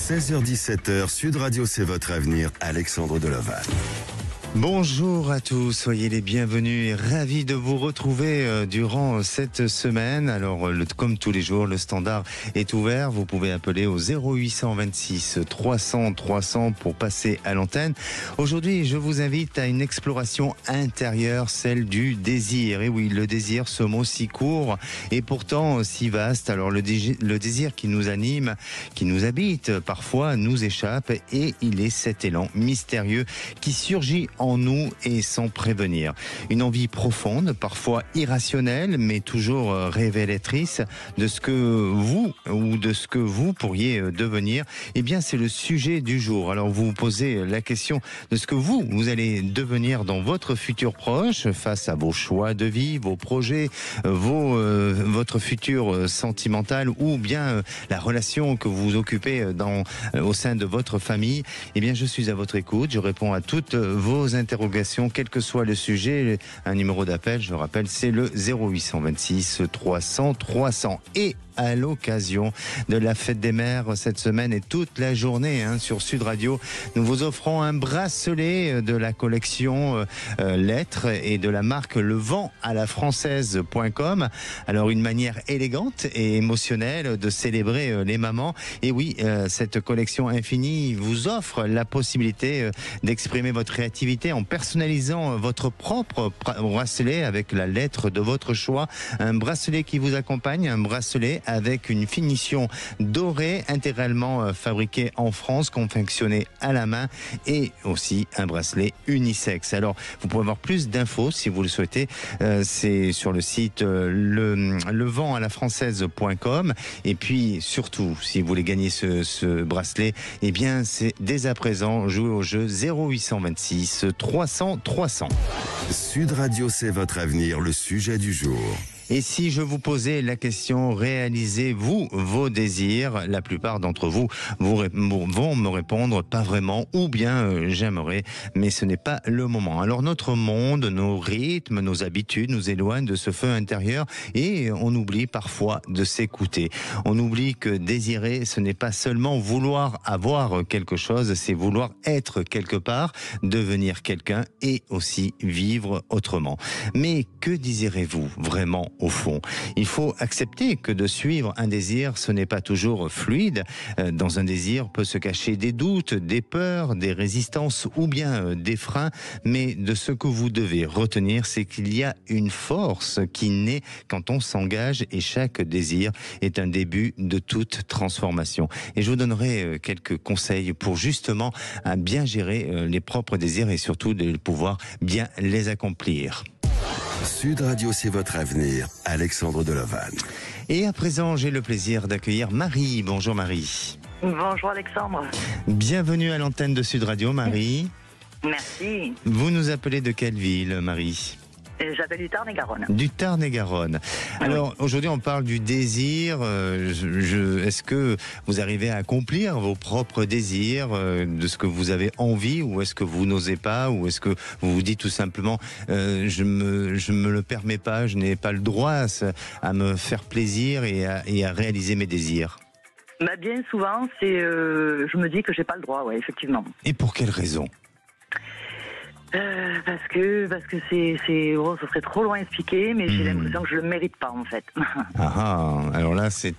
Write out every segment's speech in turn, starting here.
16h-17h, Sud Radio, c'est votre avenir. Alexandre Deloval. Bonjour à tous, soyez les bienvenus et ravis de vous retrouver durant cette semaine. Alors, comme tous les jours, le standard est ouvert. Vous pouvez appeler au 0826 300 300 pour passer à l'antenne. Aujourd'hui, je vous invite à une exploration intérieure, celle du désir. Et oui, le désir, ce mot si court et pourtant si vaste. Alors, le désir qui nous anime, qui nous habite, parfois nous échappe et il est cet élan mystérieux qui surgit en nous et sans prévenir. Une envie profonde, parfois irrationnelle, mais toujours révélatrice de ce que vous ou de ce que vous pourriez devenir. Eh bien, c'est le sujet du jour. Alors, vous vous posez la question de ce que vous allez devenir dans votre futur proche face à vos choix de vie, vos projets, votre futur sentimental ou bien la relation que vous occupez au sein de votre famille. Eh bien, je suis à votre écoute. Je réponds à toutes vos interrogations, quel que soit le sujet. Un numéro d'appel, je rappelle, c'est le 0826 300 300. Et à l'occasion de la fête des mères cette semaine et toute la journée sur Sud Radio, nous vous offrons un bracelet de la collection Lettres et de la marque levantalafrançaise.com. Alors, une manière élégante et émotionnelle de célébrer les mamans. Et oui, cette collection infinie vous offre la possibilité d'exprimer votre créativité en personnalisant votre propre bracelet avec la lettre de votre choix. Un bracelet qui vous accompagne, un bracelet avec une finition dorée, intégralement fabriquée en France, confectionné à la main, et aussi un bracelet unisexe. Alors, vous pouvez avoir plus d'infos si vous le souhaitez. C'est sur le site levantalafrançaise.com. Et puis, surtout, si vous voulez gagner ce bracelet, eh bien, c'est dès à présent, jouez au jeu 0826 300 300. Sud Radio, c'est votre avenir, le sujet du jour. Et si je vous posais la question, réalisez-vous vos désirs? La plupart d'entre vous vont me répondre pas vraiment, ou bien j'aimerais, mais ce n'est pas le moment. Alors notre monde, nos rythmes, nos habitudes nous éloignent de ce feu intérieur et on oublie parfois de s'écouter. On oublie que désirer, ce n'est pas seulement vouloir avoir quelque chose, c'est vouloir être quelque part, devenir quelqu'un et aussi vivre autrement. Mais que désirez-vous vraiment au fond? Il faut accepter que de suivre un désir, ce n'est pas toujours fluide. Dans un désir peut se cacher des doutes, des peurs, des résistances ou bien des freins. Mais de ce que vous devez retenir, c'est qu'il y a une force qui naît quand on s'engage et chaque désir est un début de toute transformation. Et je vous donnerai quelques conseils pour justement bien gérer les propres désirs et surtout de pouvoir bien les accomplir. Sud Radio, c'est votre avenir. Alexandre Deloval. Et à présent, j'ai le plaisir d'accueillir Marie. Bonjour Marie. Bonjour Alexandre. Bienvenue à l'antenne de Sud Radio, Marie. Merci. Vous nous appelez de quelle ville, Marie ? J'appelle du Tarn-et-Garonne. Du Tarn-et-Garonne. Alors, aujourd'hui, on parle du désir. Est-ce que vous arrivez à accomplir vos propres désirs, de ce que vous avez envie, ou est-ce que vous n'osez pas, ou est-ce que vous vous dites tout simplement je me le permets pas, je n'ai pas le droit à me faire plaisir et à réaliser mes désirs? Bien souvent, je me dis que j'ai pas le droit, ouais, effectivement. Et pour quelle raison? Parce que ce serait trop loin à expliquer, mais j'ai l'impression que je le mérite pas en fait. Alors là c'est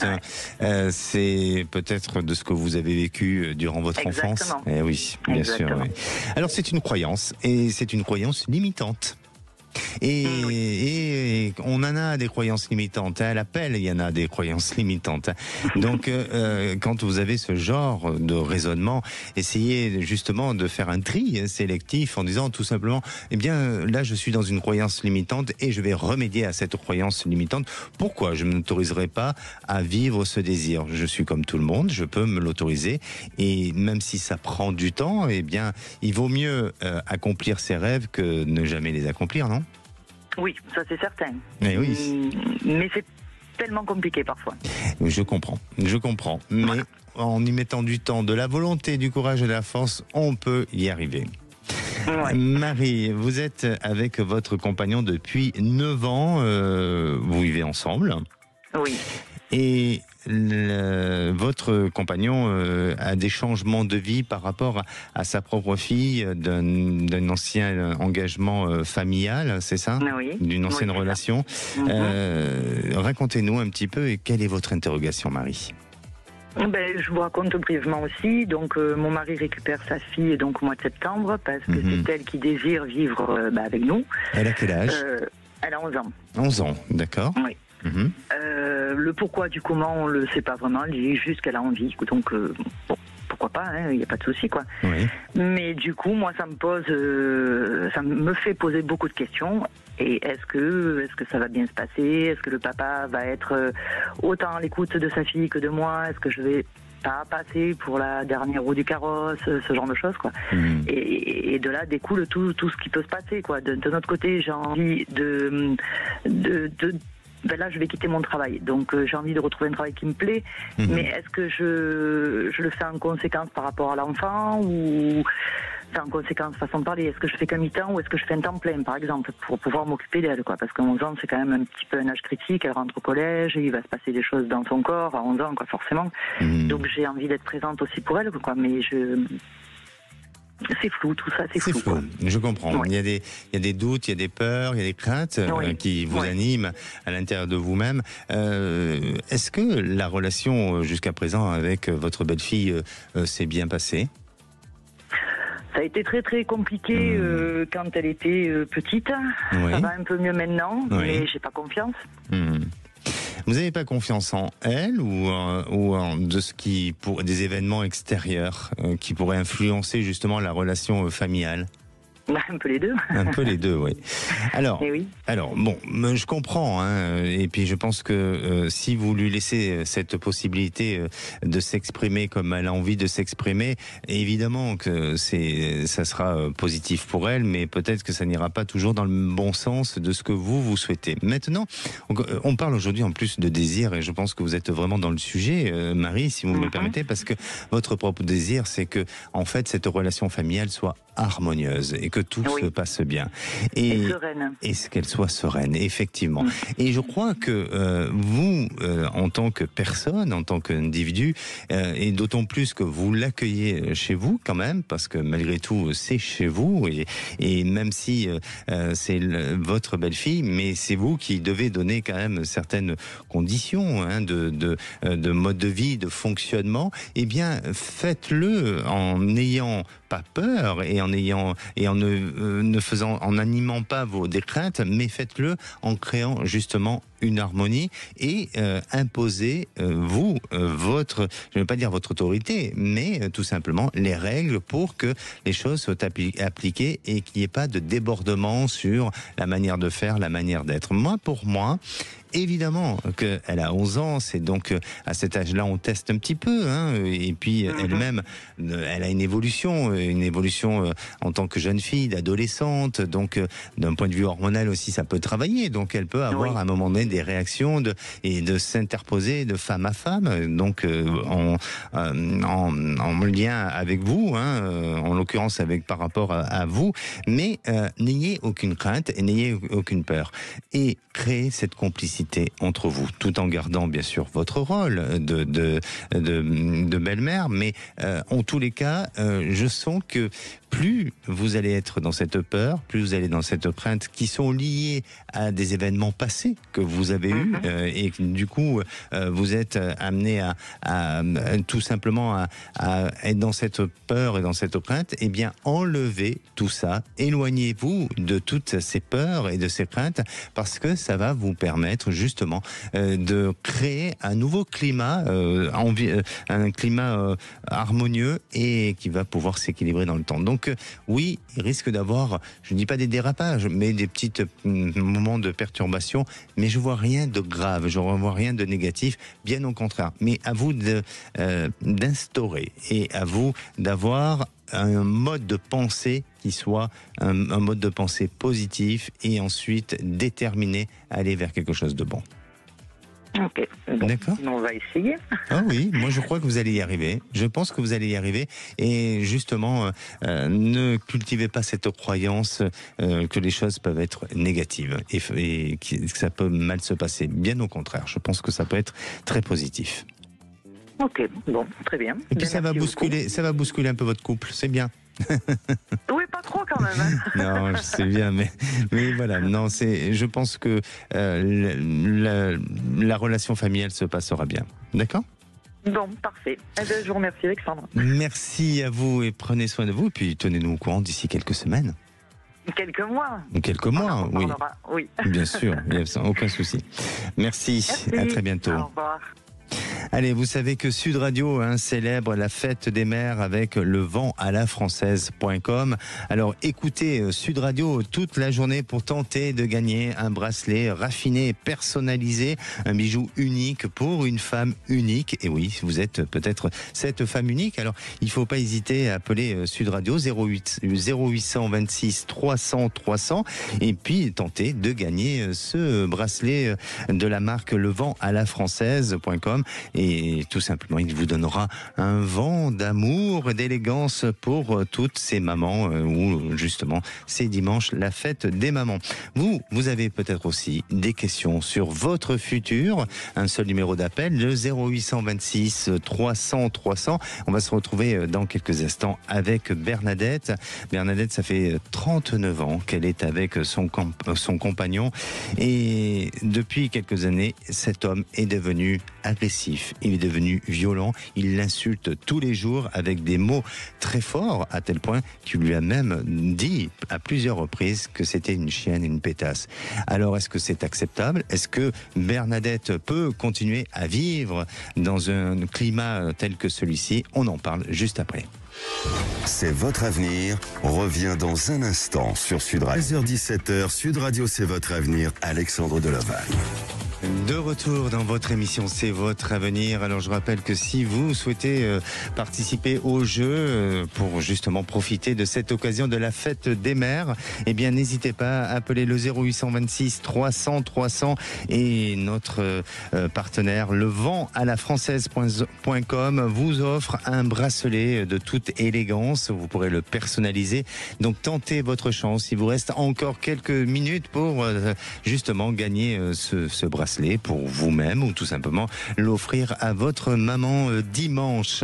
peut-être de ce que vous avez vécu durant votre enfance. Eh oui, bien sûr. Oui. Alors c'est une croyance et c'est une croyance limitante. Et on en a des croyances limitantes. À l'appel, il y en a des croyances limitantes. Donc, quand vous avez ce genre de raisonnement, essayez justement de faire un tri sélectif en disant tout simplement, eh bien, là, je suis dans une croyance limitante et je vais remédier à cette croyance limitante. Pourquoi je ne m'autoriserai pas à vivre ce désir? Je suis comme tout le monde, je peux me l'autoriser. Et même si ça prend du temps, eh bien, il vaut mieux accomplir ses rêves que ne jamais les accomplir, non? Oui, ça c'est certain. Mais oui. Mais c'est tellement compliqué parfois. Je comprends. Mais voilà. En y mettant du temps, de la volonté, du courage et de la force, on peut y arriver. Ouais. Marie, vous êtes avec votre compagnon depuis 9 ans. Vous vivez ensemble. Oui. Et votre compagnon a des changements de vie par rapport à sa propre fille d'un ancien engagement familial, c'est ça? Oui. D'une ancienne Oui, relation. Racontez-nous un petit peu, et quelle est votre interrogation, Marie? Je vous raconte brièvement aussi. Donc, mon mari récupère sa fille donc au mois de septembre parce que c'est elle qui désire vivre avec nous. Elle a quel âge? Elle a 11 ans. 11 ans, d'accord. Oui. Le pourquoi du comment, on le sait pas vraiment. Elle dit juste qu'elle a envie. Donc, bon, pourquoi pas, il n'y a pas de souci, quoi. Oui. Mais du coup, moi, ça me fait poser beaucoup de questions. Et est-ce que ça va bien se passer? Est-ce que le papa va être autant à l'écoute de sa fille que de moi? Est-ce que je vais pas passer pour la dernière roue du carrosse, ce genre de choses, quoi. Et de là découle tout ce qui peut se passer, quoi. De notre côté, j'ai envie là, je vais quitter mon travail, donc j'ai envie de retrouver un travail qui me plaît. Mais est-ce que je le fais en conséquence par rapport à l'enfant, ou en conséquence, façon de parler, est-ce que je fais qu'un mi-temps ou est-ce que je fais un temps plein, par exemple, pour pouvoir m'occuper d'elle, quoi? Parce qu'à 11 ans, c'est quand même un petit peu un âge critique. Elle rentre au collège, il va se passer des choses dans son corps à 11 ans, quoi, forcément. Donc j'ai envie d'être présente aussi pour elle, quoi. Mais c'est flou, tout ça, c'est flou. Quoi. Je comprends. Oui. Il y a des doutes, il y a des peurs, il y a des craintes qui vous animent à l'intérieur de vous-même. Est-ce que la relation jusqu'à présent avec votre belle-fille s'est bien passée? Ça a été très très compliqué quand elle était petite. Oui. Ça va un peu mieux maintenant, mais j'ai pas confiance. Vous n'avez pas confiance en elle ou en des événements extérieurs qui pourraient influencer justement la relation familiale? Un peu les deux. Un peu les deux, oui. Alors, oui. Alors bon, je comprends, et puis je pense que si vous lui laissez cette possibilité de s'exprimer comme elle a envie de s'exprimer, évidemment que ça sera positif pour elle, mais peut-être que ça n'ira pas toujours dans le bon sens de ce que vous souhaitez. Maintenant, on parle aujourd'hui en plus de désir, et je pense que vous êtes vraiment dans le sujet, Marie, si vous me le permettez, parce que votre propre désir, c'est que en fait cette relation familiale soit harmonieuse et que tout se passe bien. Et sereine. Et qu'elle soit sereine, effectivement. Et je crois que vous, en tant que personne, en tant qu'individu, et d'autant plus que vous l'accueillez chez vous quand même, parce que malgré tout, c'est chez vous, et même si c'est votre belle-fille, mais c'est vous qui devez donner quand même certaines conditions de mode de vie, de fonctionnement, eh bien, faites-le en n'ayant pas peur et en n'animant pas des craintes, mais faites-le en créant justement une harmonie et imposez je ne vais pas dire votre autorité, mais tout simplement les règles pour que les choses soient appliquées et qu'il n'y ait pas de débordement sur la manière de faire, la manière d'être. Pour moi, évidemment qu'elle a 11 ans, c'est donc à cet âge-là on teste un petit peu, et puis elle-même, elle a une évolution en tant que jeune fille, d'adolescente, donc d'un point de vue hormonal aussi ça peut travailler, donc elle peut avoir à un moment donné des réactions et de s'interposer de femme à femme, donc en lien avec vous, en l'occurrence par rapport à vous, mais n'ayez aucune crainte et n'ayez aucune peur, et créez cette complicité entre vous, tout en gardant bien sûr votre rôle de belle-mère, mais en tous les cas, je sens que plus vous allez être dans cette peur, plus vous allez dans cette crainte qui sont liées à des événements passés que vous avez eus, et du coup vous êtes amené à tout simplement à être dans cette peur et dans cette crainte, eh bien enlevez tout ça, éloignez-vous de toutes ces peurs et de ces craintes, parce que ça va vous permettre justement de créer un nouveau climat, un climat harmonieux et qui va pouvoir s'équilibrer dans le temps. Donc oui, il risque d'avoir, je ne dis pas des dérapages, mais des petits moments de perturbation, mais je vois rien de grave, je ne vois rien de négatif, bien au contraire. Mais à vous d'instaurer et à vous d'avoir un mode de pensée qui soit un mode de pensée positif et ensuite déterminé à aller vers quelque chose de bon. Ok. Bon, D'accord. on va essayer. Ah oui, moi je crois que vous allez y arriver. Je pense que vous allez y arriver. Et justement, ne cultivez pas cette croyance que les choses peuvent être négatives et que ça peut mal se passer. Bien au contraire, je pense que ça peut être très positif. Ok, bon, très bien. Et puis ça va Merci bousculer un peu votre couple, c'est bien. beaucoup. Oui, pas trop quand même. Hein. Non, je sais bien, mais voilà. Non, je pense que la relation familiale se passera bien. D'accord ? Bon, parfait. Eh bien, je vous remercie, Alexandre. Merci à vous et prenez soin de vous. Et puis tenez-nous au courant d'ici quelques semaines. Quelques mois. Quelques mois, oui. Oui. Bien sûr, il n'y a aucun souci. Merci, à très bientôt. Au revoir. Allez, vous savez que Sud Radio célèbre la fête des mères avec le vent à la française.com. Alors écoutez Sud Radio toute la journée pour tenter de gagner un bracelet raffiné et personnalisé, un bijou unique pour une femme unique. Et oui, vous êtes peut-être cette femme unique. Alors il ne faut pas hésiter à appeler Sud Radio 0826 300 300 et puis tenter de gagner ce bracelet de la marque le vent à la française.com. Et tout simplement, il vous donnera un vent d'amour et d'élégance pour toutes ces mamans où justement c'est dimanche la fête des mamans. Vous avez peut-être aussi des questions sur votre futur. Un seul numéro d'appel, le 0826 300 300. On va se retrouver dans quelques instants avec Bernadette. Bernadette, ça fait 39 ans qu'elle est avec son compagnon et depuis quelques années, cet homme est devenu agressif. Il est devenu violent, il l'insulte tous les jours avec des mots très forts, à tel point qu'il lui a même dit à plusieurs reprises que c'était une chienne, une pétasse. Alors est-ce que c'est acceptable ? Est-ce que Bernadette peut continuer à vivre dans un climat tel que celui-ci ? On en parle juste après. C'est votre avenir. Revient dans un instant sur Sud Radio. 16h17h, Sud Radio, c'est votre avenir. Alexandre Deloval. De retour dans votre émission C'est votre avenir. Alors je rappelle que si vous souhaitez participer au jeu pour justement profiter de cette occasion de la fête des mères, eh bien n'hésitez pas à appeler le 0826 300 300 et notre partenaire le vent à la française.com vous offre un bracelet de toute élégance. Vous pourrez le personnaliser. Donc tentez votre chance. Il vous reste encore quelques minutes pour justement gagner ce bracelet pour vous-même ou tout simplement l'offrir à votre maman dimanche.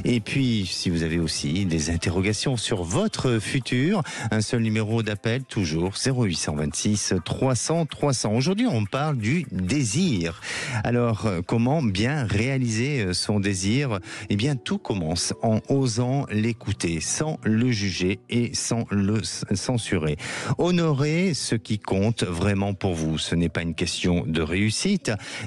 Et puis, si vous avez aussi des interrogations sur votre futur, un seul numéro d'appel, toujours 0826 300 300. Aujourd'hui, on parle du désir. Alors, comment bien réaliser son désir ? Eh bien, tout commence en osant l'écouter, sans le juger et sans le censurer. Honorez ce qui compte vraiment pour vous. Ce n'est pas une question de réussite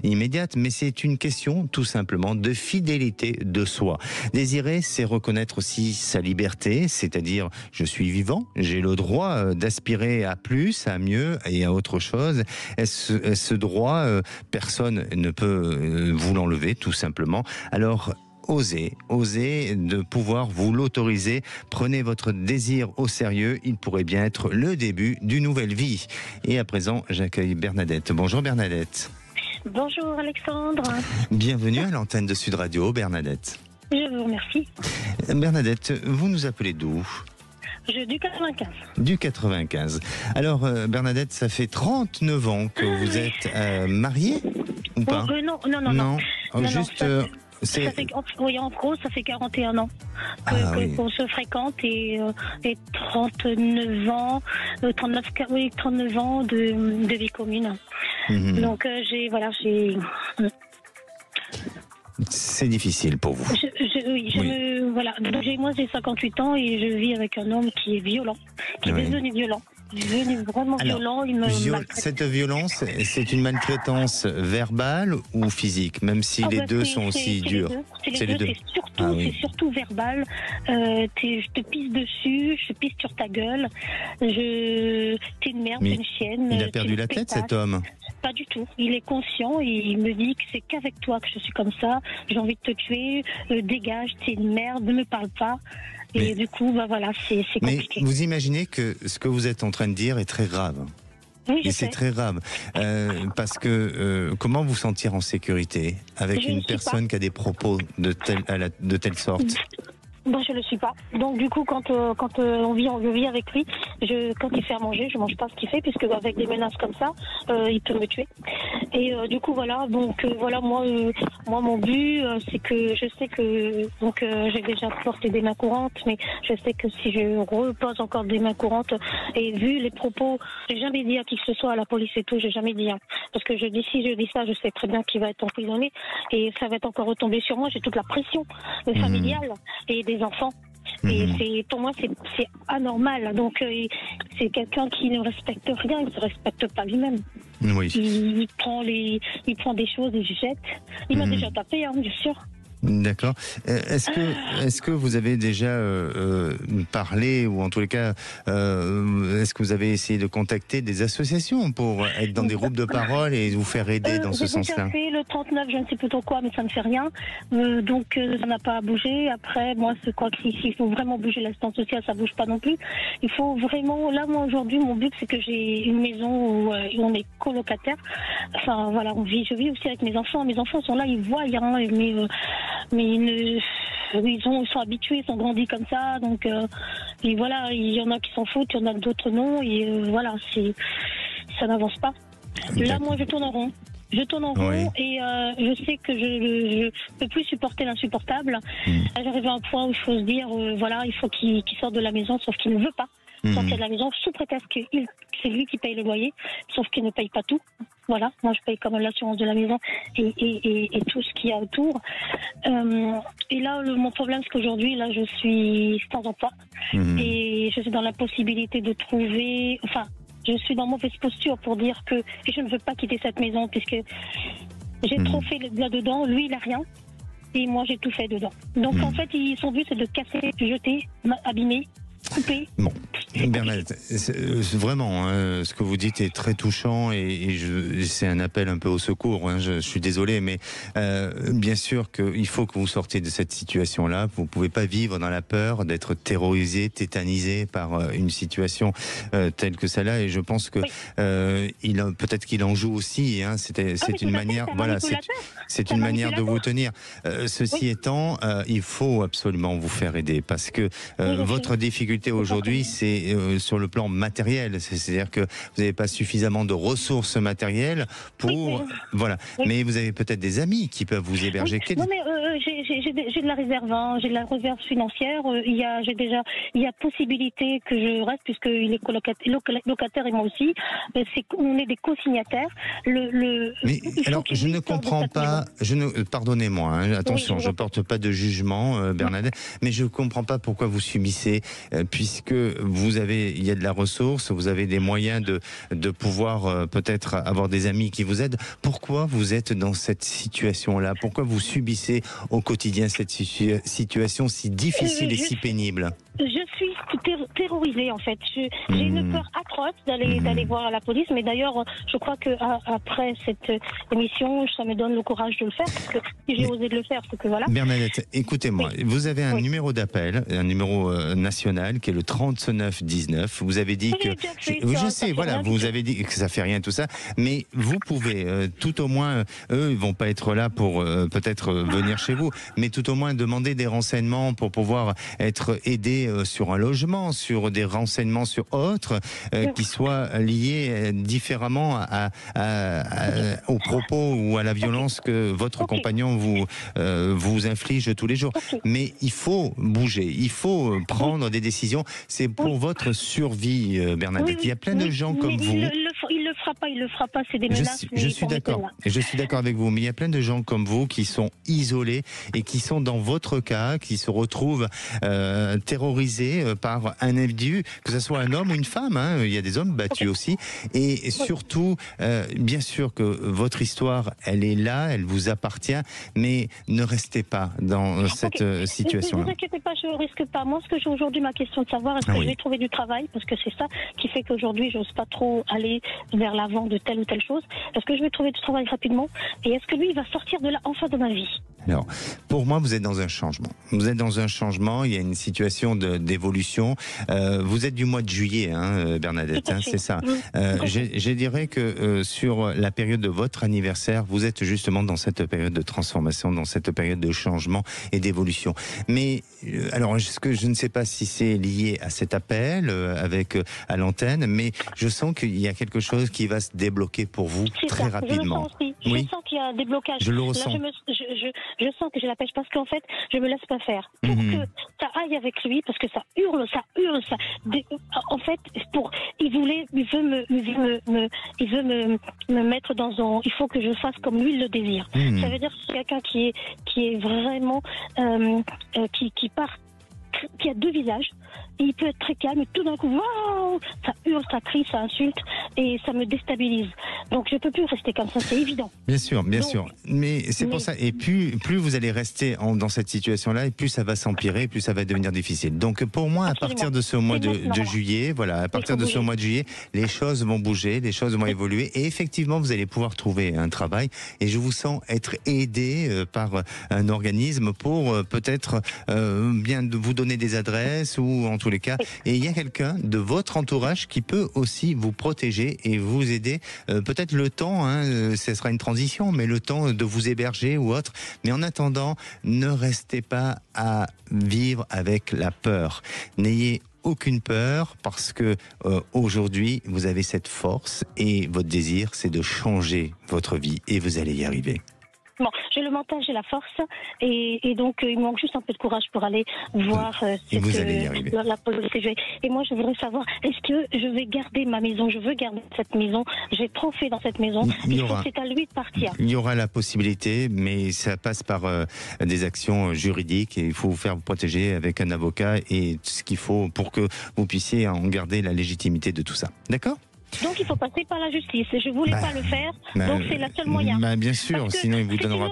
immédiate, mais c'est une question tout simplement de fidélité de soi. Désirer, c'est reconnaître aussi sa liberté, c'est-à-dire je suis vivant, j'ai le droit d'aspirer à plus, à mieux et à autre chose. Ce droit, personne ne peut vous l'enlever tout simplement. Alors, osez de pouvoir vous l'autoriser. Prenez votre désir au sérieux. Il pourrait bien être le début d'une nouvelle vie. Et à présent, j'accueille Bernadette. Bonjour Bernadette. Bonjour Alexandre. Bienvenue à l'antenne de Sud Radio, Bernadette. Je vous remercie. Bernadette, vous nous appelez d'où ? Du 95. Du 95. Alors Bernadette, ça fait 39 ans que vous êtes mariée ou pas ? Non. Juste... Oui, en gros, ça fait 41 ans qu'on se fréquente et 39 ans, 39 ans de vie commune. Mmh. Donc, j'ai. C'est difficile pour vous. Moi, j'ai 58 ans et je vis avec un homme qui est violent, qui est devenu violent. Devenu vraiment violent. Cette violence, c'est une maltraitance verbale ou physique, même si les deux sont aussi durs. C'est les deux. C'est surtout verbal. Je te pisse dessus, je pisse sur ta gueule. T'es une merde, t'es une chienne. Il a perdu la tête, cet homme? Pas du tout. Il est conscient et il me dit que c'est qu'avec toi que je suis comme ça. J'ai envie de te tuer. Dégage, t'es une merde, ne me parle pas. Et du coup, c'est compliqué. Mais vous imaginez que ce que vous êtes en train de dire est très grave. Oui, et c'est très grave. Parce que comment vous sentir en sécurité avec une personne qui a des propos de telle sorte? Moi, je le suis pas. Donc, du coup, quand je vis avec lui, quand il fait à manger, je mange pas ce qu'il fait, puisque avec des menaces comme ça, il peut me tuer. Et du coup, voilà. Donc, voilà, moi, mon but, c'est que je sais que j'ai déjà porté des mains courantes, mais je sais que si je repose encore des mains courantes, et vu les propos, j'ai jamais dit à qui que ce soit, à la police et tout, j'ai jamais dit. Parce que si je dis ça, je sais très bien qu'il va être emprisonné, et ça va être encore retombé sur moi. J'ai toute la pression familiale et des enfants. Et pour moi, c'est anormal. Donc, c'est quelqu'un qui ne respecte rien, il ne se respecte pas lui-même. Oui. Il prend des choses et il jette. Il m'a déjà tapé, bien sûr. D'accord. Est-ce que vous avez déjà parlé, ou en tous les cas, est-ce que vous avez essayé de contacter des associations pour être dans des groupes de parole et vous faire aider dans ce sens-là? J'ai fait le 39, je ne sais plus trop quoi, mais ça ne fait rien. Donc ça n'a pas bougé. Après, moi, je crois qu'il faut vraiment bouger l'assistance sociale, ça bouge pas non plus. Il faut vraiment. Là, moi aujourd'hui, mon but, c'est que j'ai une maison où on est colocataire. Enfin, voilà, je vis aussi avec mes enfants. Mes enfants sont là, ils voient, mais ils sont habitués, ils sont grandis comme ça, donc et voilà, il y en a qui s'en foutent, il y en a d'autres non, et voilà, ça n'avance pas. Là, moi, je tourne en rond. Et je sais que je peux plus supporter l'insupportable. J'arrive à un point où il faut se dire, voilà, il faut qu'il sorte de la maison, sauf qu'il ne veut pas sortir de la maison, sous prétexte que c'est lui qui paye le loyer, sauf qu'il ne paye pas tout. Voilà, moi je paye quand même l'assurance de la maison et tout ce qu'il y a autour. Et là, mon problème, c'est qu'aujourd'hui, là, je suis sans emploi et je suis dans l'impossibilité de trouver. Enfin, je suis dans mauvaise posture pour dire que je ne veux pas quitter cette maison puisque j'ai trop fait là-dedans. Lui, il a rien. Et moi, j'ai tout fait dedans. Donc, en fait, son but, c'est de casser, jeter, abîmer, couper. Bon, Bernadette, vraiment, ce que vous dites est très touchant et c'est un appel un peu au secours. Je suis désolé, mais bien sûr qu'il faut que vous sortiez de cette situation-là. Vous ne pouvez pas vivre dans la peur d'être terrorisé, tétanisé par une situation telle que celle-là. Et je pense que peut-être qu'il en joue aussi. C'est une manière, voilà, c'est une manière de vous tenir. Ceci étant, il faut absolument vous faire aider parce que votre difficulté aujourd'hui, c'est sur le plan matériel, c'est-à-dire que vous n'avez pas suffisamment de ressources matérielles pour voilà. Mais vous avez peut-être des amis qui peuvent vous héberger. Non, mais j'ai de la réserve, j'ai de la réserve financière. Il y a possibilité que je reste puisqu'il est locataire et moi aussi. On est des co-signataires. Mais alors, je ne comprends pas. Pardonnez-moi. Attention, je porte pas de jugement, Bernadette, mais je ne comprends pas pourquoi vous subissez. Puisque il y a de la ressource, vous avez des moyens de pouvoir peut-être avoir des amis qui vous aident. Pourquoi vous êtes dans cette situation-là? Pourquoi vous subissez au quotidien cette situation si difficile et si pénible? Je suis terrorisée en fait. J'ai une peur atroce d'aller voir la police. Mais d'ailleurs, je crois que après cette émission, ça me donne le courage de le faire parce que si j'ai osé de le faire, c'est que voilà. Bernadette, écoutez-moi. Vous avez un numéro d'appel, un numéro national qui est le 3919. Vous avez dit que je sais, voilà, vous avez dit que ça fait rien tout ça, mais vous pouvez tout au moins, eux, ils vont pas être là pour peut-être venir chez vous, mais tout au moins demander des renseignements pour pouvoir être aidé sur un logement, sur des renseignements sur autres qui soient liés différemment aux propos ou à la violence que votre compagnon vous inflige tous les jours. Mais il faut bouger, il faut prendre des décisions. C'est pour votre survie, Bernadette. Il y a plein de gens comme vous. Il le fera pas, c'est des menaces. Je suis d'accord. Je suis d'accord avec vous, mais il y a plein de gens comme vous qui sont isolés et qui sont dans votre cas, qui se retrouvent terrorisés par un individu, que ce soit un homme ou une femme. Il y a des hommes battus aussi. Et surtout, bien sûr que votre histoire, elle est là, elle vous appartient, mais ne restez pas dans cette situation. Ne vous inquiétez pas, je ne risque pas. Moi, ce que j'ai aujourd'hui, ma question de savoir, est-ce que je vais trouver du travail, parce que c'est ça qui fait qu'aujourd'hui, je n'ose pas trop aller vers l'avant de telle ou telle chose. Est-ce que je vais trouver du travail rapidement? Et est-ce que lui, il va sortir de là enfin de ma vie? Alors, pour moi, vous êtes dans un changement. Vous êtes dans un changement, il y a une situation d'évolution. Vous êtes du mois de juillet, hein, Bernadette, hein, c'est ça. Je dirais que sur la période de votre anniversaire, vous êtes justement dans cette période de transformation, dans cette période de changement et d'évolution. Mais, alors, je ne sais pas si c'est lié à cet appel à l'antenne, mais je sens qu'il y a quelque chose qui va se débloquer pour vous très rapidement. Je sens qu'il y a un déblocage. Je le ressens. Là, je sens que je la pêche parce qu'en fait, je me laisse pas faire. Pour que ça aille avec lui, parce que ça hurle. En fait, il veut me mettre dans un. Il faut que je fasse comme lui le désire. Ça veut dire que c'est quelqu'un qui est vraiment qui part. Qui a deux visages, et il peut être très calme, et tout d'un coup, waouh, ça hurle, ça crie, ça insulte, et ça me déstabilise. Donc je peux plus rester comme ça, c'est évident. Bien sûr. Mais c'est pour ça. Et plus vous allez rester dans cette situation-là, et plus ça va s'empirer, plus ça va devenir difficile. Donc pour moi, absolument, à partir de ce mois de juillet, voilà, à partir de ce mois de juillet, les choses vont bouger, les choses vont évoluer, et effectivement, vous allez pouvoir trouver un travail. Et je vous sens être aidé par un organisme pour peut-être bien vous donner des adresses, ou en tous les cas, et il y a quelqu'un de votre entourage qui peut aussi vous protéger et vous aider, peut-être le temps, ce sera une transition, mais le temps de vous héberger ou autre. Mais en attendant, ne restez pas à vivre avec la peur. N'ayez aucune peur, parce que aujourd'hui vous avez cette force, et votre désir, c'est de changer votre vie, et vous allez y arriver. Bon, j'ai le mental, j'ai la force, et donc il me manque juste un peu de courage pour aller voir vous allez y arriver. La police. Et moi, je voudrais savoir, est-ce que je vais garder ma maison? Je veux garder cette maison. J'ai trop fait dans cette maison. C'est à lui de partir. Il y aura la possibilité, mais ça passe par des actions juridiques, et il faut vous faire protéger avec un avocat et ce qu'il faut pour que vous puissiez en garder la légitimité de tout ça. D'accord ? Donc il faut passer par la justice. Je voulais pas le faire, donc c'est le seul moyen. Bien sûr, sinon il vous donnera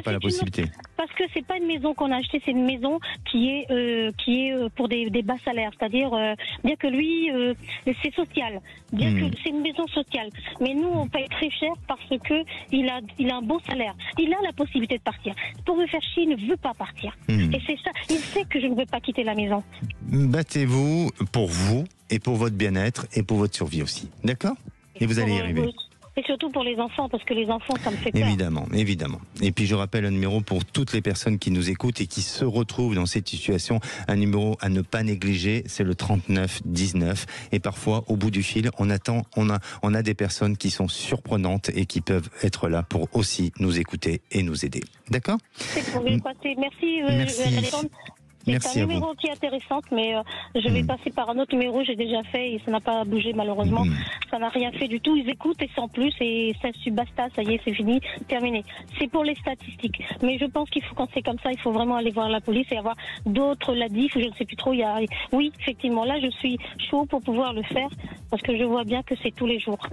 pas la possibilité. Parce que c'est pas une maison qu'on a achetée, c'est une maison qui est pour des bas salaires. C'est-à-dire bien que lui c'est social, bien que c'est une maison sociale, mais nous on paye très cher parce que il a un bon salaire. Il a la possibilité de partir. Pour me faire chier, il ne veut pas partir. Et c'est ça. Il sait que je ne veux pas quitter la maison. Battez-vous pour vous, et pour votre bien-être, et pour votre survie aussi. D'accord ? Et vous allez y arriver. Et surtout pour les enfants, parce que les enfants, ça me fait peur. Évidemment. Et puis je rappelle un numéro pour toutes les personnes qui nous écoutent et qui se retrouvent dans cette situation. Un numéro à ne pas négliger, c'est le 3919. Et parfois, au bout du fil, on a des personnes qui sont surprenantes et qui peuvent être là pour aussi nous écouter et nous aider. D'accord ? Merci. Alexandre. C'est un numéro qui est intéressant, mais je vais passer par un autre numéro, j'ai déjà fait, et ça n'a pas bougé malheureusement. Ça n'a rien fait du tout, ils écoutent et sans plus, et ça basta, ça y est, c'est fini, terminé. C'est pour les statistiques. Mais je pense qu'il faut, quand c'est comme ça, il faut vraiment aller voir la police et avoir d'autres ladifs, je ne sais plus trop. Oui, effectivement, là je suis chaud pour pouvoir le faire, parce que je vois bien que c'est tous les jours.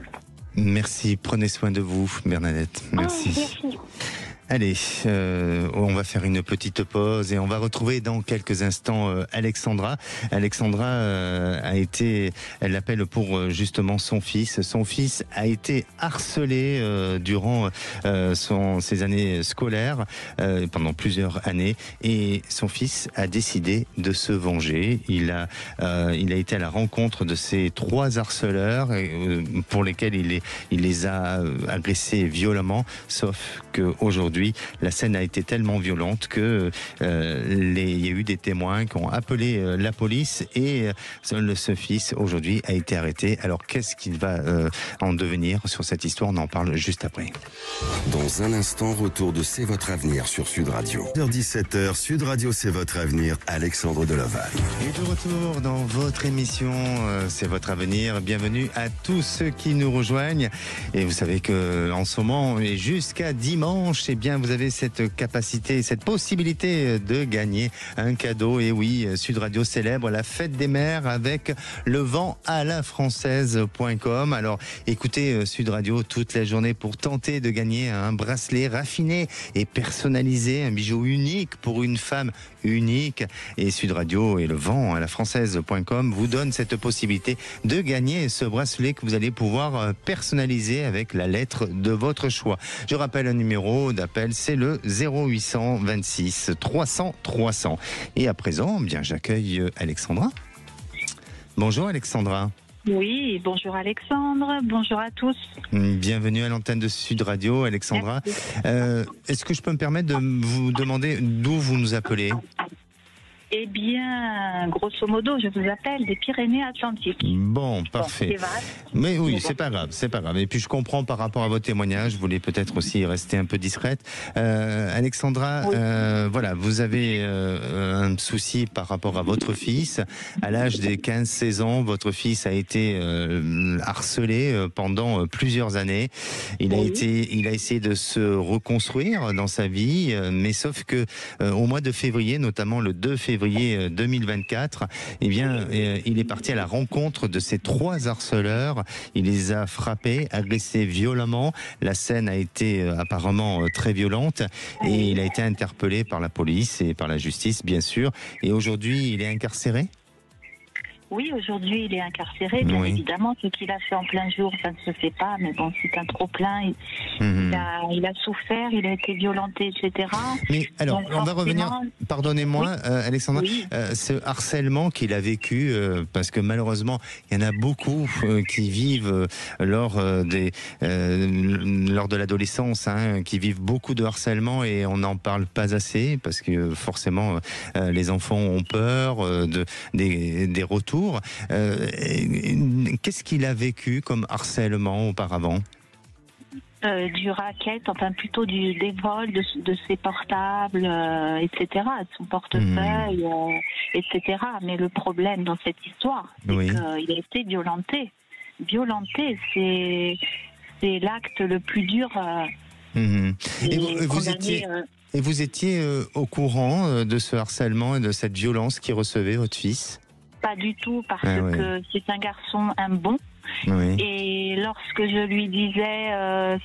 Merci, prenez soin de vous, Bernadette. Merci. Merci. Allez, on va faire une petite pause et on va retrouver dans quelques instants Alexandra. Alexandra elle appelle pour justement son fils. Son fils a été harcelé durant ses années scolaires, pendant plusieurs années, et son fils a décidé de se venger. Il a été à la rencontre de ces 3 harceleurs pour lesquels il les a agressés violemment, sauf qu'aujourd'hui, la scène a été tellement violente que il y a eu des témoins qui ont appelé la police, et ce fils aujourd'hui a été arrêté. Alors qu'est-ce qu'il va en devenir sur cette histoire? On en parle juste après. Dans un instant, retour de C'est votre avenir sur Sud Radio. 17h, Sud Radio, C'est votre avenir, Alexandre Delaval. Et de retour dans votre émission C'est votre avenir. Bienvenue à tous ceux qui nous rejoignent. Et vous savez que en ce moment et jusqu'à dimanche, eh bien vous avez cette capacité, cette possibilité de gagner un cadeau. Et oui, Sud Radio célèbre la fête des mères avec le vent à la française.com. Alors écoutez Sud Radio toute la journée pour tenter de gagner un bracelet raffiné et personnalisé, un bijou unique pour une femme unique. Et Sud Radio et le vent à la française.com vous donnent cette possibilité de gagner ce bracelet que vous allez pouvoir personnaliser avec la lettre de votre choix. Je rappelle un numéro d'appel appel, c'est le 0826 300 300. Et à présent, bien, j'accueille Alexandra. Bonjour Alexandra. Oui, bonjour Alexandre, bonjour à tous. Bienvenue à l'antenne de Sud Radio, Alexandra. Est-ce que je peux me permettre de vous demander d'où vous nous appelez ? Eh bien, grosso modo, je vous appelle des Pyrénées-Atlantiques. Bon, parfait. Mais oui, c'est pas grave, c'est pas grave. Et puis je comprends par rapport à vos témoignages, vous voulez peut-être aussi rester un peu discrète. Alexandra, oui. Voilà, vous avez un souci par rapport à votre fils. À l'âge des 15-16 ans, votre fils a été harcelé pendant plusieurs années. Il a essayé de se reconstruire dans sa vie, mais sauf que au mois de février, notamment le 2 février 2024, eh bien, il est parti à la rencontre de ces 3 harceleurs. Il les a frappés, agressés violemment. La scène a été apparemment très violente et il a été interpellé par la police et par la justice, bien sûr. Et aujourd'hui, il est incarcéré ? Oui, aujourd'hui, il est incarcéré, bien évidemment. Ce qu'il a fait en plein jour, ça ne se fait pas, mais bon, c'est un trop-plein. Il a souffert, il a été violenté, etc. Mais alors, donc, on va revenir, pardonnez-moi, Alexandra, ce harcèlement qu'il a vécu, parce que malheureusement, il y en a beaucoup qui vivent lors de l'adolescence, qui vivent beaucoup de harcèlement et on n'en parle pas assez, parce que forcément, les enfants ont peur des retours. Qu'est-ce qu'il a vécu comme harcèlement auparavant ? Du racket, enfin plutôt des vols de ses portables, etc., de son portefeuille, etc. Mais le problème dans cette histoire, c'est qu'il a été violenté. Violenté, c'est l'acte le plus dur. Et vous étiez au courant de ce harcèlement et de cette violence qu'il recevait, votre fils ? Pas du tout, parce que c'est un garçon, un bon. Et lorsque je lui disais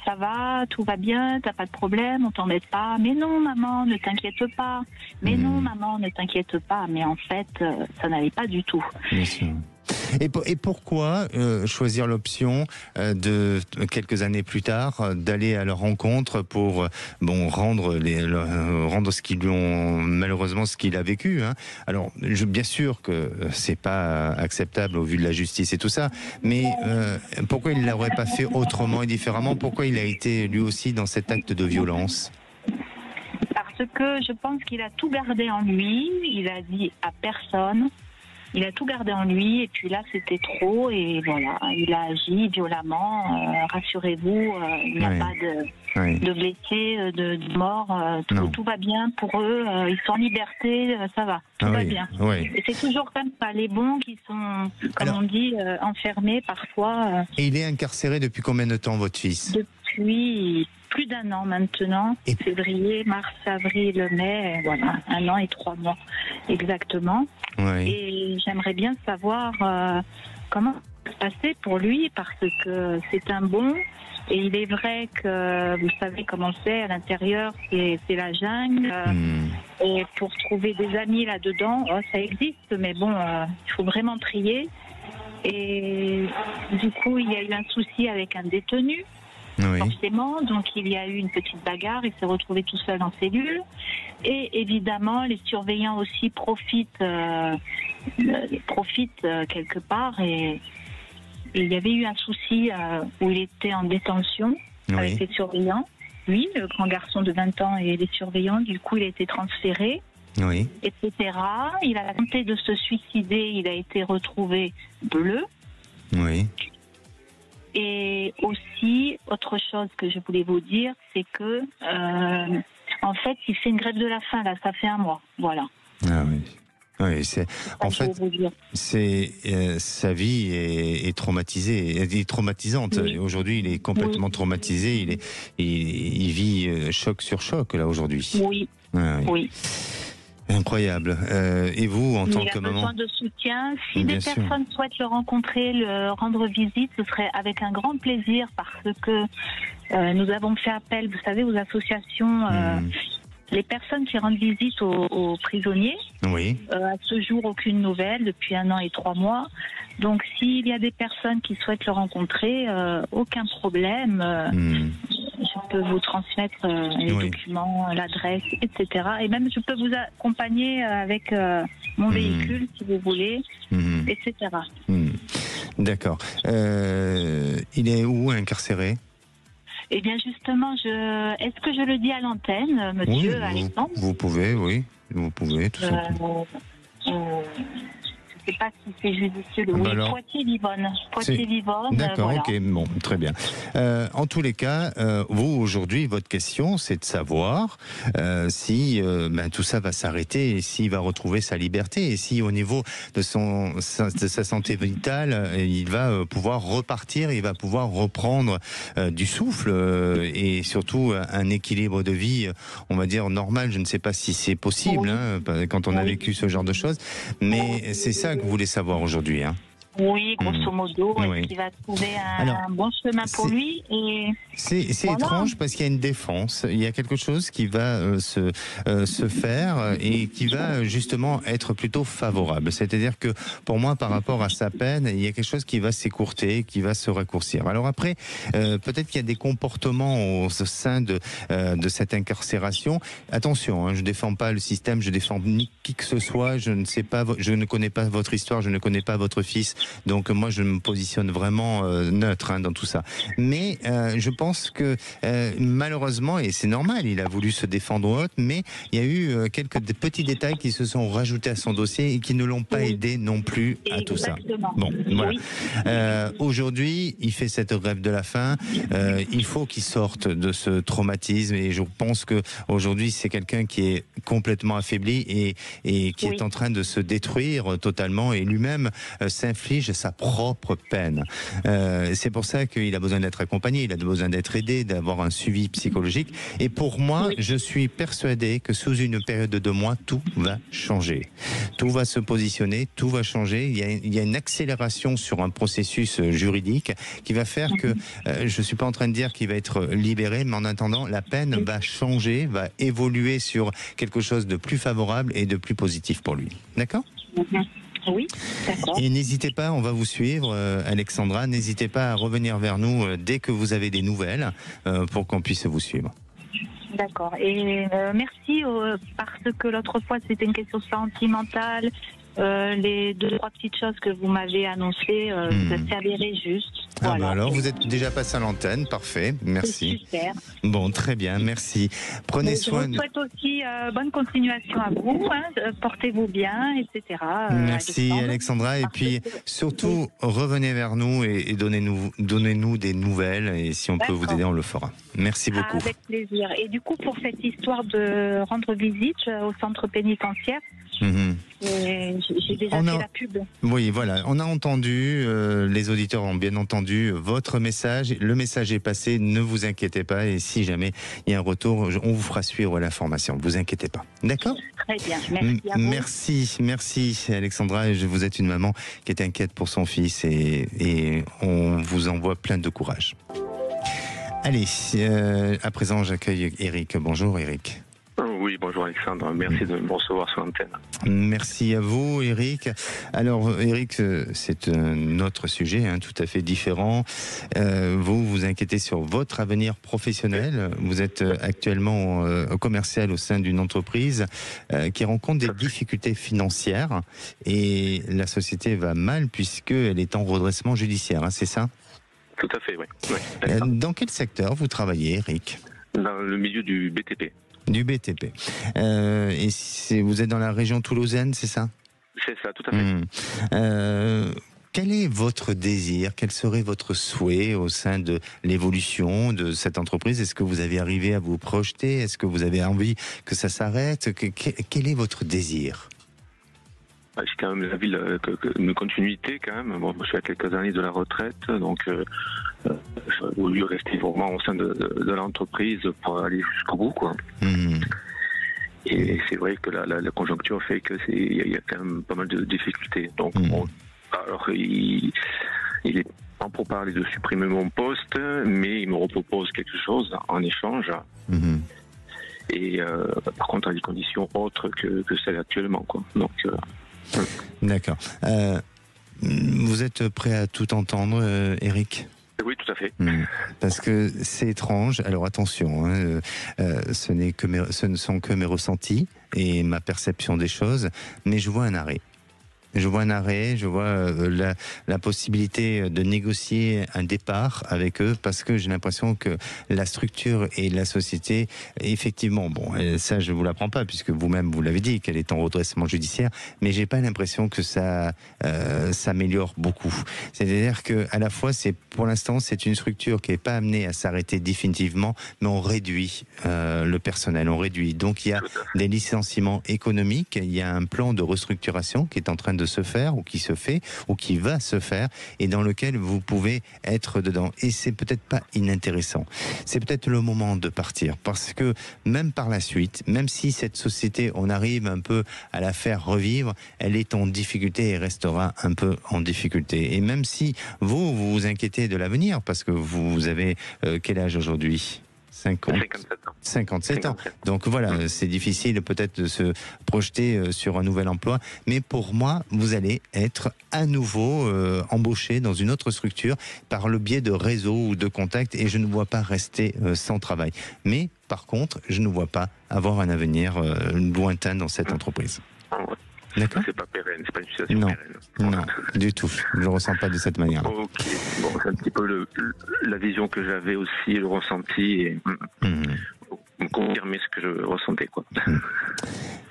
ça va, tout va bien, t'as pas de problème, on t'embête pas. Mais non maman, ne t'inquiète pas. Mais non maman, ne t'inquiète pas. Mais en fait, ça n'allait pas du tout. Bien sûr. Et pourquoi choisir l'option de quelques années plus tard d'aller à leur rencontre pour rendre ce qu'ils lui ont malheureusement ce qu'il a vécu, Alors bien sûr que c'est pas acceptable au vu de la justice et tout ça, mais pourquoi il l'aurait pas fait autrement et différemment ? Pourquoi il a été lui aussi dans cet acte de violence ? Parce que je pense qu'il a tout gardé en lui, il a dit à personne. Il a tout gardé en lui et puis là c'était trop et voilà, il a agi violemment. Rassurez-vous, il n'y a pas de blessés, de morts, tout va bien pour eux, ils sont en liberté, ça va, tout va bien. Et c'est toujours comme ça, les bons qui sont, on dit, enfermés parfois. Et il est incarcéré depuis combien de temps, votre fils ? Depuis plus d'1 an maintenant, février, mars, avril, mai, voilà, 1 an et 3 mois exactement. Et j'aimerais bien savoir comment ça se passait pour lui, parce que c'est un bon, et il est vrai que vous savez comment c'est, à l'intérieur c'est la jungle, et pour trouver des amis là-dedans, ça existe, mais bon, il faut vraiment trier. Et du coup, il y a eu un souci avec un détenu. Forcément, donc il y a eu une petite bagarre, il s'est retrouvé tout seul en cellule et évidemment les surveillants aussi profitent quelque part et il y avait eu un souci où il était en détention avec les surveillants, lui, le grand garçon de 20 ans et les surveillants, du coup il a été transféré, etc. Il a tenté de se suicider, il a été retrouvé bleu. Et aussi, autre chose que je voulais vous dire, c'est que, en fait, il fait une grève de la faim, là, ça fait 1 mois, voilà. Sa vie est traumatisée, est traumatisante. Aujourd'hui, il est complètement traumatisé, il vit choc sur choc, là, aujourd'hui. Oui. Incroyable. Et vous, en tant que maman ? Il a besoin de soutien. Si des personnes souhaitent le rencontrer, le rendre visite, ce serait avec un grand plaisir, parce que nous avons fait appel, vous savez, aux associations. Les personnes qui rendent visite aux prisonniers, à ce jour, aucune nouvelle depuis 1 an et 3 mois. Donc, s'il y a des personnes qui souhaitent le rencontrer, aucun problème. Je peux vous transmettre les documents, l'adresse, etc. Et même je peux vous accompagner avec mon véhicule si vous voulez, etc. D'accord. Il est où incarcéré? Eh bien justement, est-ce que je le dis à l'antenne, monsieur Alexandre? Vous pouvez, oui. Vous pouvez, tout simplement. Je ne sais pas si c'est judicieux. Oui, Poitiers-Livonne. Poitiers-Livonne. D'accord, voilà. ok, bon, très bien. En tous les cas, vous, aujourd'hui, votre question, c'est de savoir si tout ça va s'arrêter et s'il va retrouver sa liberté et si, au niveau de sa santé vitale, il va pouvoir repartir, il va pouvoir reprendre du souffle et surtout un équilibre de vie, on va dire, normal. Je ne sais pas si c'est possible quand on a vécu ce genre de choses, mais c'est ça que vous voulez savoir aujourd'hui, hein. Oui, grosso modo, est-ce qu'il va trouver un bon chemin pour lui C'est étrange parce qu'il y a une défense, il y a quelque chose qui va se faire et qui va justement être plutôt favorable. C'est-à-dire que pour moi, par rapport à sa peine, il y a quelque chose qui va s'écourter, qui va se raccourcir. Alors après, peut-être qu'il y a des comportements au sein de cette incarcération. Attention, je ne défends pas le système, je défends ni qui que ce soit, je ne connais pas votre histoire, je ne connais pas votre fils. Donc moi je me positionne vraiment neutre dans tout ça. Mais je pense que malheureusement, et c'est normal, il a voulu se défendre, mais il y a eu quelques petits détails qui se sont rajoutés à son dossier et qui ne l'ont pas aidé non plus à tout ça. Bon, voilà. Aujourd'hui, il fait cette grève de la faim. Il faut qu'il sorte de ce traumatisme et je pense que aujourd'hui c'est quelqu'un qui est complètement affaibli et qui est en train de se détruire totalement et lui-même s'inflige sa propre peine. C'est pour ça qu'il a besoin d'être accompagné, il a besoin d'être aidé, d'avoir un suivi psychologique. Et pour moi, je suis persuadé que sous une période de 2 mois, tout va changer. Tout va se positionner, tout va changer. Il y a une accélération sur un processus juridique qui va faire que, je ne suis pas en train de dire qu'il va être libéré, mais en attendant, la peine va changer, va évoluer sur quelque chose de plus favorable et de plus positif pour lui. D'accord ? Oui, d'accord. Et n'hésitez pas, on va vous suivre, Alexandra, n'hésitez pas à revenir vers nous dès que vous avez des nouvelles pour qu'on puisse vous suivre. D'accord. Et merci parce que l'autre fois c'était une question sentimentale. Les 2-3 petites choses que vous m'avez annoncées, ça s'est avéré juste. Voilà. Alors, vous êtes déjà passé à l'antenne, parfait, merci. C'est super. Bon, très bien, merci. Prenez soin. Je vous souhaite aussi bonne continuation à vous, portez-vous bien, etc. Merci Alexandra, et puis surtout revenez vers nous et donnez-nous des nouvelles, et si on peut vous aider, on le fera. Merci beaucoup. Avec plaisir. Et du coup, pour cette histoire de rendre visite au centre pénitentiaire, j'ai déjà fait la pub. Oui, voilà, on a entendu, les auditeurs ont bien entendu votre message, le message est passé, ne vous inquiétez pas, et si jamais il y a un retour, on vous fera suivre l'information, ne vous inquiétez pas. D'accord ? Très bien, merci à vous. Merci Alexandra, vous êtes une maman qui est inquiète pour son fils et on vous envoie plein de courage. Allez, à présent j'accueille Eric. Bonjour Eric. Oui, bonjour Alexandre, merci de me recevoir sur l'antenne. Merci à vous Eric. Alors Eric, c'est un autre sujet tout à fait différent. Vous vous inquiétez sur votre avenir professionnel. Vous êtes actuellement commercial au sein d'une entreprise qui rencontre des difficultés financières et la société va mal puisqu'elle est en redressement judiciaire, c'est ça ? Tout à fait, oui. Dans quel secteur vous travaillez Eric ? Dans le milieu du BTP. Du BTP. Et vous êtes dans la région toulousaine, c'est ça ? C'est ça, tout à fait. Quel est votre désir ? Quel serait votre souhait au sein de l'évolution de cette entreprise ? Est-ce que vous avez arrivé à vous projeter ? Est-ce que vous avez envie que ça s'arrête ? Quel est votre désir ? J'ai quand même envie de continuité quand même. Bon, je suis à quelques années de la retraite, donc j'ai voulu rester vraiment au sein de l'entreprise pour aller jusqu'au bout, quoi. Et c'est vrai que la conjoncture fait que il y a quand même pas mal de difficultés. Donc, alors il est pas pour parler de supprimer mon poste, mais il me repropose quelque chose en échange. Et par contre, à des conditions autres que celles actuellement, quoi. Donc. D'accord. Vous êtes prêt à tout entendre, Eric ? Oui, tout à fait. Parce que c'est étrange. Alors attention, hein, ce ne sont que mes ressentis et ma perception des choses, mais je vois un arrêt. Je vois un arrêt, je vois la possibilité de négocier un départ avec eux, parce que j'ai l'impression que la structure et la société, effectivement, bon, ça je vous l'apprends pas, puisque vous-même vous l'avez dit, qu'elle est en redressement judiciaire, mais j'ai pas l'impression que ça s'améliore beaucoup. C'est-à-dire que à la fois, pour l'instant, c'est une structure qui est pas amenée à s'arrêter définitivement, mais on réduit le personnel, on réduit. Donc il y a des licenciements économiques, il y a un plan de restructuration qui est en train de se faire, ou qui se fait, ou qui va se faire, et dans lequel vous pouvez être dedans. Et c'est peut-être pas inintéressant. C'est peut-être le moment de partir, parce que même par la suite, même si cette société, on arrive un peu à la faire revivre, elle est en difficulté et restera un peu en difficulté. Et même si vous vous inquiétez de l'avenir, parce que vous avez quel âge aujourd'hui ? 57 ans. Donc voilà, c'est difficile peut-être de se projeter sur un nouvel emploi, mais pour moi, vous allez être à nouveau embauché dans une autre structure par le biais de réseaux ou de contacts, et je ne vois pas rester sans travail. Mais par contre, je ne vois pas avoir un avenir lointain dans cette entreprise. D'accord. C'est pas pérenne, c'est pas une situation pérenne. Non, du tout. Je le ressens pas de cette manière. Ok. Bon, c'est un petit peu la vision que j'avais aussi, le ressenti, et confirmer ce que je ressentais, quoi.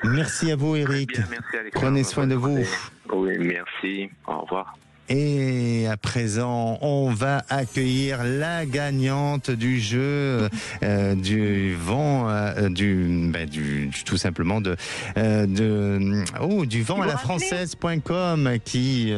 Merci à vous, Eric. Bien, merci, Alexandre. Prenez soin de vous. Oui, merci. Au revoir. Et à présent, on va accueillir la gagnante du jeu du vent, tout simplement du vent à la française.com, qui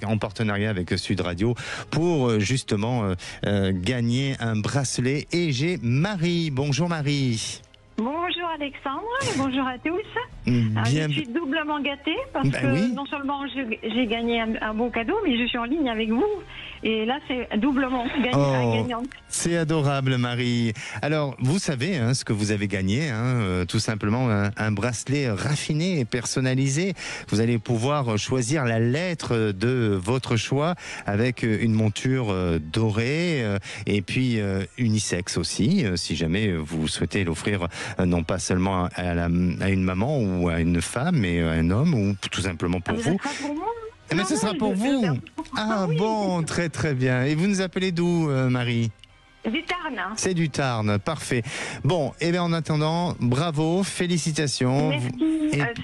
en partenariat avec Sud Radio, pour justement gagner un bracelet. Et j'ai Marie. Bonjour Marie. Bonjour Alexandre, bonjour à tous. Je suis doublement gâtée parce que non seulement j'ai gagné un beau cadeau, mais je suis en ligne avec vous. Et là, c'est doublement gagnant. C'est adorable, Marie. Alors, vous savez ce que vous avez gagné, tout simplement un bracelet raffiné et personnalisé. Vous allez pouvoir choisir la lettre de votre choix, avec une monture dorée et puis unisexe aussi, si jamais vous souhaitez l'offrir non pas seulement à une maman ou à une femme, mais à un homme, ou tout simplement pour vous. Mais ce sera pour vous. Bon, très très bien. Et vous nous appelez d'où, Marie ? Du Tarn. C'est du Tarn, parfait. Bon, et bien en attendant, bravo, félicitations. Merci,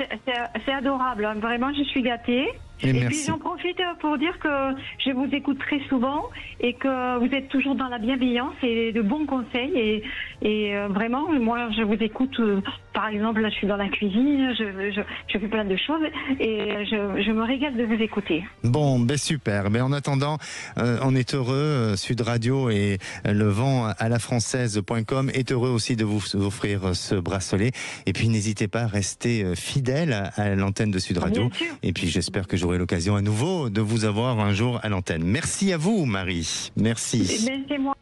c'est adorable, vraiment je suis gâtée. Et puis j'en profite pour dire que je vous écoute très souvent et que vous êtes toujours dans la bienveillance et de bons conseils. Et vraiment, moi je vous écoute, par exemple, là je suis dans la cuisine, je fais plein de choses et je me régale de vous écouter. Bon, super. En attendant, on est heureux, Sud Radio et le vent à la française.com est heureux aussi de vous offrir ce bracelet. Et puis n'hésitez pas à rester fidèle à l'antenne de Sud Radio. Et puis j'espère que j'aurai l'occasion à nouveau de vous avoir un jour à l'antenne. Merci à vous, Marie. Merci. C'est moi.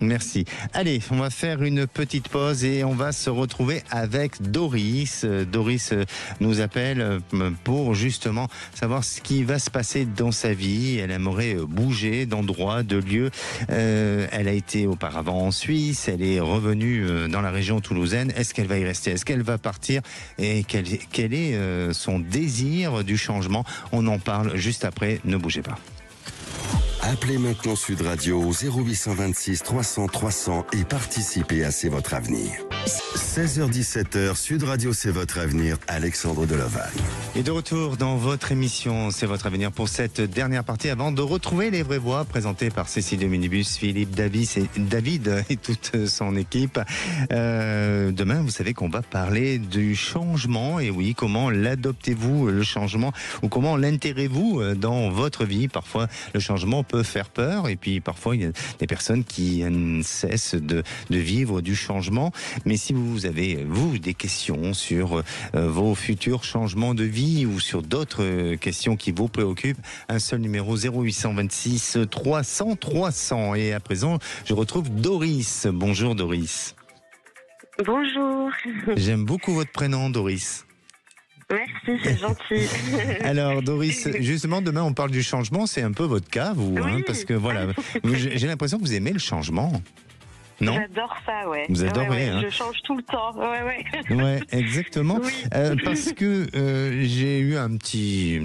Merci. Allez, on va faire une petite pause et on va se retrouver avec Doris. Doris nous appelle pour justement savoir ce qui va se passer dans sa vie. Elle aimerait bouger d'endroit, de lieu. Elle a été auparavant en Suisse, elle est revenue dans la région toulousaine. Est-ce qu'elle va y rester? Est-ce qu'elle va partir? Et quel est son désir du changement? On en parle juste après, ne bougez pas. Appelez maintenant Sud Radio au 0826 300 300 et participez à C'est votre avenir. 16h-17h, Sud Radio, c'est votre avenir, Alexandre Deloval. Et de retour dans votre émission, c'est votre avenir pour cette dernière partie avant de retrouver les vraies voix présentées par Cécile de Minibus, Philippe, David et toute son équipe. Demain, vous savez qu'on va parler du changement. Et oui, comment l'adoptez-vous, le changement, ou comment l'intégrez-vous dans votre vie? Parfois, le changement peut faire peur et puis parfois, il y a des personnes qui ne cessent de vivre du changement. Mais si vous avez, des questions sur vos futurs changements de vie ou sur d'autres questions qui vous préoccupent, un seul numéro 0826 300 300. Et à présent, je retrouve Doris. Bonjour Doris. Bonjour. J'aime beaucoup votre prénom, Doris. Merci, c'est gentil. Alors Doris, justement, demain on parle du changement, c'est un peu votre cas, vous, oui. Parce que voilà, j'ai l'impression que vous aimez le changement. Non ? J'adore ça, ouais. Vous adorez, ouais. Hein. Je change tout le temps, ouais. Ouais, exactement. Oui. Parce que j'ai eu un petit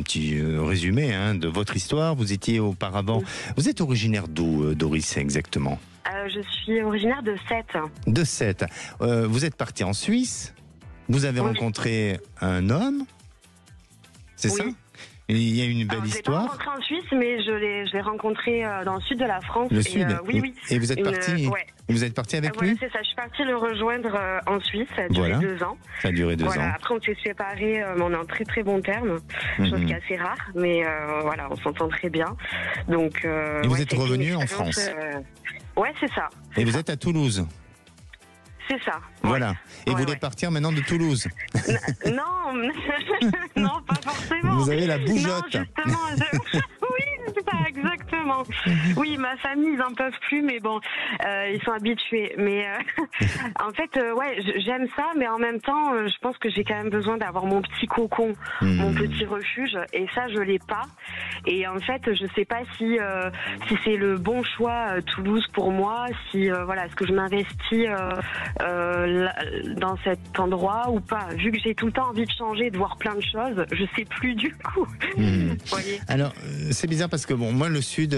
résumé de votre histoire. Vous étiez auparavant. Vous êtes originaire d'où, Doris, exactement ? Je suis originaire de Sète. De Sète. Vous êtes partie en Suisse. Vous avez rencontré un homme. C'est ça ? Il y a une belle histoire. Je l'ai pas rencontré en Suisse, mais je l'ai rencontré dans le sud de la France. Le sud. Oui. Et vous êtes parti. Vous êtes parti avec lui ? C'est ça. Je suis partie le rejoindre en Suisse. Ça a duré 2 ans. Ça a duré 2 ans. Après, on s'est séparés, mais on est en très très bon terme. Chose qui est assez rare, mais voilà, on s'entend très bien. Donc. Et vous êtes revenu en France. Ouais, c'est ça. Et vous êtes à Toulouse. C'est ça. Voilà. Et vous voulez partir maintenant de Toulouse ? Non, pas forcément. Vous avez la bougeotte. Non, justement. Oui, c'est ça, exactement. Oui, ma famille, ils n'en peuvent plus, mais bon, ils sont habitués. Mais en fait, j'aime ça, mais en même temps, je pense que j'ai quand même besoin d'avoir mon petit cocon, mon petit refuge, et ça, je l'ai pas. Et en fait, je sais pas si c'est le bon choix Toulouse pour moi, si est-ce que je m'investis dans cet endroit ou pas. Vu que j'ai tout le temps envie de changer, de voir plein de choses, je sais plus du coup. Voyez. Alors, c'est bizarre parce que moi, le Sud,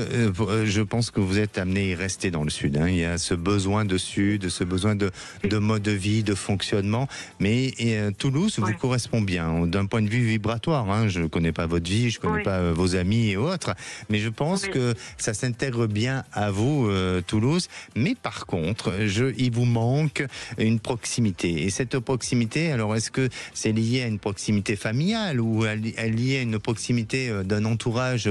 je pense que vous êtes amené à y rester dans le Sud. Il y a ce besoin de Sud, ce besoin de mode de vie, de fonctionnement. Mais Toulouse vous correspond bien d'un point de vue vibratoire. Je ne connais pas votre vie, je ne connais pas vos amis et autres. Mais je pense que ça s'intègre bien à vous, Toulouse. Mais par contre, il vous manque une proximité. Et cette proximité, alors est-ce que c'est lié à une proximité familiale ou lié à une proximité d'un entourage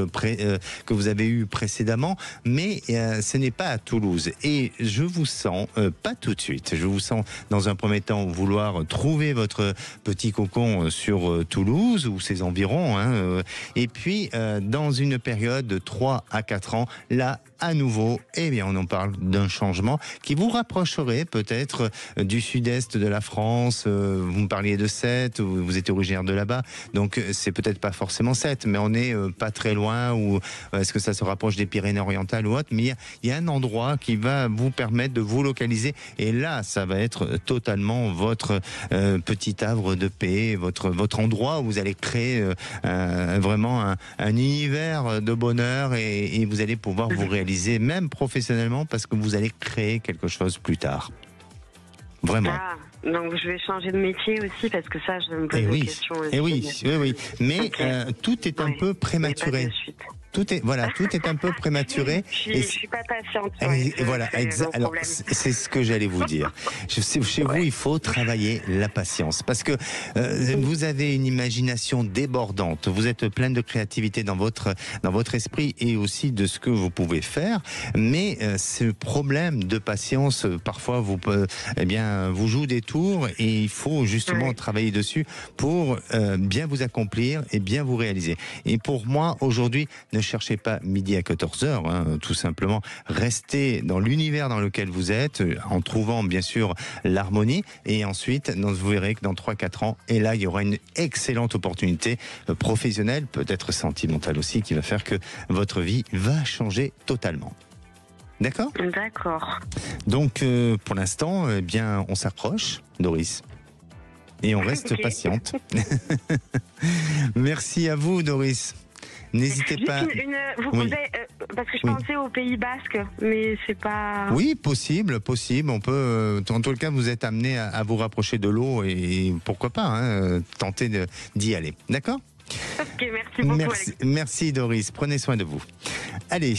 que vous avez eu précédemment, mais ce n'est pas à Toulouse. Et je vous sens, pas tout de suite, je vous sens dans un premier temps vouloir trouver votre petit cocon sur Toulouse ou ses environs, et puis dans une période de 3 à 4 ans, là, à nouveau, on en parle d'un changement qui vous rapprocherait peut-être du sud-est de la France. Vous me parliez de Sète, vous êtes originaire de là-bas, donc c'est peut-être pas forcément Sète, mais on n'est pas très loin, ou est-ce que ça se rapproche des Pyrénées-Orientales ou autre, mais il y a un endroit qui va vous permettre de vous localiser, et là, ça va être totalement votre petit havre de paix, votre endroit où vous allez créer vraiment un univers de bonheur, et vous allez pouvoir vous réaliser même professionnellement, parce que vous allez créer quelque chose plus tard. Vraiment. Donc je vais changer de métier aussi, parce que ça, je me pose des questions aussi. Oui. Mais tout est un peu prématuré. Tout est un peu prématuré. Je suis pas patiente. Et voilà, exact. Alors, c'est ce que j'allais vous dire. Chez vous, il faut travailler la patience, parce que vous avez une imagination débordante. Vous êtes plein de créativité dans votre esprit, et aussi de ce que vous pouvez faire. Mais ce problème de patience, parfois, vous joue des tours, et il faut justement travailler dessus pour bien vous accomplir et bien vous réaliser. Et pour moi, aujourd'hui, ne cherchez pas midi à 14h, tout simplement. Restez dans l'univers dans lequel vous êtes, en trouvant bien sûr l'harmonie, et ensuite, vous verrez que dans 3-4 ans, et là, il y aura une excellente opportunité professionnelle, peut-être sentimentale aussi, qui va faire que votre vie va changer totalement. D'accord ? D'accord. Donc, pour l'instant, on s'approche, Doris. Et on reste patiente. Merci à vous, Doris. N'hésitez pas. Parce que je pensais au Pays Basque, mais c'est pas. Oui, possible. On peut. En tout cas, vous êtes amené à vous rapprocher de l'eau, et pourquoi pas tenter d'y aller. D'accord ? Ok, merci beaucoup. Merci Doris. Prenez soin de vous. Allez,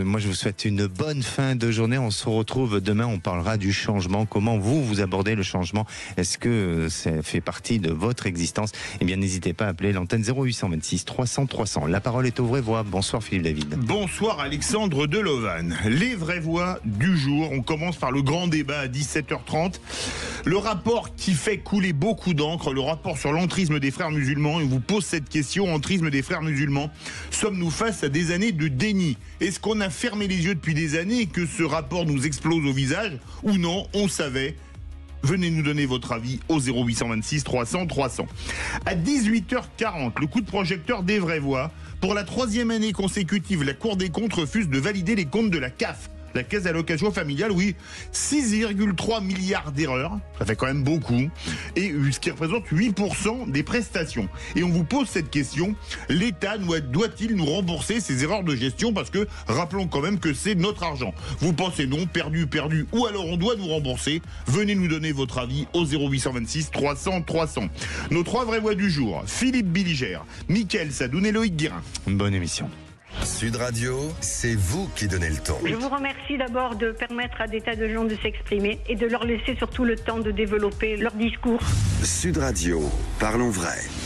moi je vous souhaite une bonne fin de journée. On se retrouve demain, on parlera du changement. Comment vous abordez le changement? Est-ce que ça fait partie de votre existence? Eh bien, n'hésitez pas à appeler l'antenne 0826 300 300. La parole est aux vraies voix. Bonsoir Philippe David. Bonsoir Alexandre Delovan. Les vraies voix du jour. On commence par le grand débat à 17h30. Le rapport qui fait couler beaucoup d'encre, le rapport sur l'entrisme des frères musulmans. Et vous pose cette question, entrisme des frères musulmans. Sommes-nous face à des années de déni? Est-ce qu'on a fermé les yeux depuis des années et que ce rapport nous explose au visage? Ou non, on savait Venez nous donner votre avis au 0826 300 300. À 18h40, le coup de projecteur des vraies voix. Pour la 3e année consécutive, la Cour des comptes refuse de valider les comptes de la CAF. La caisse d'allocation familiale, oui, 6,3 milliards d'erreurs, ça fait quand même beaucoup, et ce qui représente 8% des prestations. Et on vous pose cette question, l'État doit-il nous rembourser ces erreurs de gestion? Parce que rappelons quand même que c'est notre argent. Vous pensez non, perdu, ou alors on doit nous rembourser? Venez nous donner votre avis au 0826 300 300. Nos 3 vraies voix du jour, Philippe Billiger, Mickaël Sadoun et Loïc Guérin. Bonne émission. Sud Radio, c'est vous qui donnez le ton. Je vous remercie d'abord de permettre à des tas de gens de s'exprimer et de leur laisser surtout le temps de développer leur discours. Sud Radio, parlons vrai.